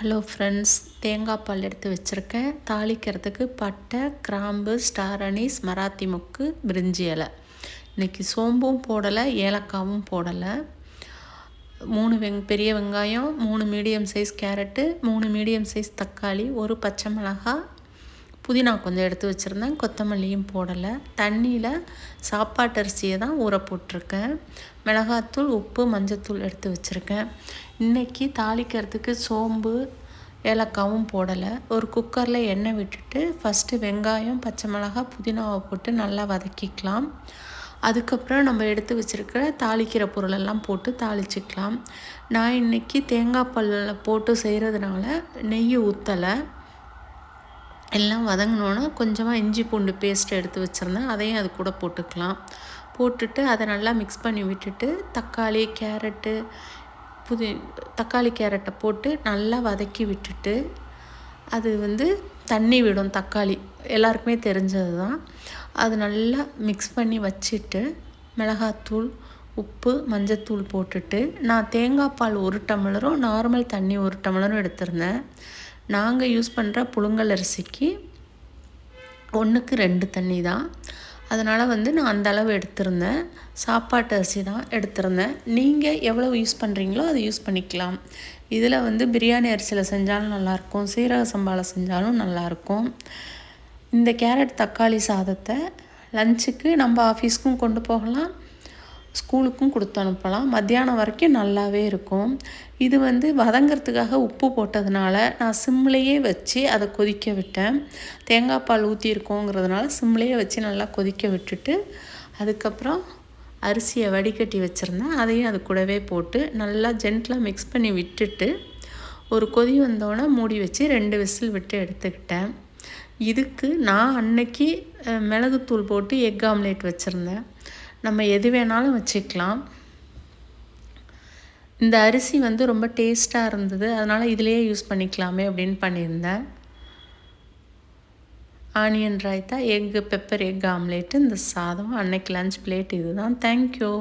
Hello friends, தேங்காய் பால் எடுத்து வச்சுருக்கேன். தாளிக்கிறதுக்கு பட்டை, கிராம்பு, ஸ்டார் அனீஸ், மராத்தி மொக்கு, பிரிஞ்சி இலை. இன்றைக்கி சோம்பும் போடலை, ஏலக்காவும் போடலை. 3 பெரிய வெங்காயம், 3 medium size carrot, 3 medium size தக்காளி, ஒரு பச்சை மிளகாய், புதினா கொஞ்சம் எடுத்து வச்சுருந்தேன். கொத்தமல்லியும் போடலை. தண்ணியில் சாப்பாட்டு அரிசியை தான் ஊற போட்டிருக்கேன். மிளகாத்தூள், உப்பு, மஞ்சத்தூள் எடுத்து வச்சுருக்கேன். இன்றைக்கி தாளிக்கிறதுக்கு சோம்பு, ஏலக்காவும் போடலை. ஒரு குக்கரில் எண்ணெய் விட்டுட்டு ஃபஸ்ட்டு வெங்காயம், பச்சை மிளகாய், புதினாவை போட்டு நல்லா வதக்கிக்கலாம். அதுக்கப்புறம் நம்ம எடுத்து வச்சுருக்கிற தாளிக்கிற பொருளெல்லாம் போட்டு தாளிச்சிக்கலாம். நான் இன்றைக்கி தேங்காய் பாலில் போட்டு செய்கிறதுனால நெய் ஊற்றலை. எல்லாம் வதங்கினோன்னா கொஞ்சமாக இஞ்சி பூண்டு பேஸ்ட் எடுத்து வச்சுருந்தேன், அதையும் அது கூட போட்டுக்கலாம். போட்டுட்டு அதை நல்லா மிக்ஸ் பண்ணி விட்டுட்டு தக்காளி, கேரட்டு, தக்காளி கேரட்டை போட்டு நல்லா வதக்கி விட்டுட்டு அது தண்ணி விடும். தக்காளி எல்லாருக்குமே தெரிஞ்சது தான். அது நல்லா மிக்ஸ் பண்ணி வச்சுட்டு மிளகாத்தூள், உப்பு, மஞ்சத்தூள் போட்டுட்டு நான் தேங்காய் பால் 1 டம்ளரும் நார்மல் தண்ணி 1 டம்ளரும் எடுத்திருந்தேன். நாங்கள் யூஸ் பண்ணுற புழுங்கல் அரிசிக்கு 1க்கு 2 தண்ணி தான். அதனால் நான் அந்த அளவு எடுத்திருந்தேன். சாப்பாட்டு அரிசி தான் எடுத்திருந்தேன். நீங்கள் எவ்வளோ யூஸ் பண்ணுறீங்களோ அதை யூஸ் பண்ணிக்கலாம். இதில் பிரியாணி அரிசியில் செஞ்சாலும் நல்லாயிருக்கும், சீரக சம்பாவில் செஞ்சாலும் நல்லாயிருக்கும். இந்த கேரட் தக்காளி சாதத்தை லஞ்சுக்கு நம்ம ஆஃபீஸ்க்கும் கொண்டு போகலாம், ஸ்கூலுக்கும் கொடுத்து அனுப்பலாம். மத்தியானம் வரைக்கும் நல்லாவே இருக்கும். இது வதங்கிறதுக்காக உப்பு போட்டதுனால நான் சிம்லேயே வச்சு அதை கொதிக்க விட்டேன். தேங்காய் பால் ஊற்றிருக்கோங்கிறதுனால சிம்லேயே வச்சு நல்லா கொதிக்க விட்டுட்டு அதுக்கப்புறம் அரிசியை வடிகட்டி வச்சுருந்தேன். அதையும் அது கூடவே போட்டு நல்லா ஜென்டிலாக மிக்ஸ் பண்ணி விட்டுட்டு ஒரு கொதி வந்தோடனே மூடி வச்சு 2 விசில் விட்டு எடுத்துக்கிட்டேன். இதுக்கு நான் அன்னைக்கு மிளகுத்தூள் போட்டு எக் ஆம்லேட் வச்சுருந்தேன். நம்ம எது வேணாலும் வச்சுக்கலாம். இந்த அரிசி ரொம்ப டேஸ்ட்டாக இருந்தது, அதனால் இதிலையே யூஸ் பண்ணிக்கலாமே அப்படின்னு பண்ணியிருந்தேன். Onion raita, egg pepper egg omelette, இந்த சாதம். அன்னைக்கு லஞ்ச் பிளேட் இது தான். தேங்க்யூ.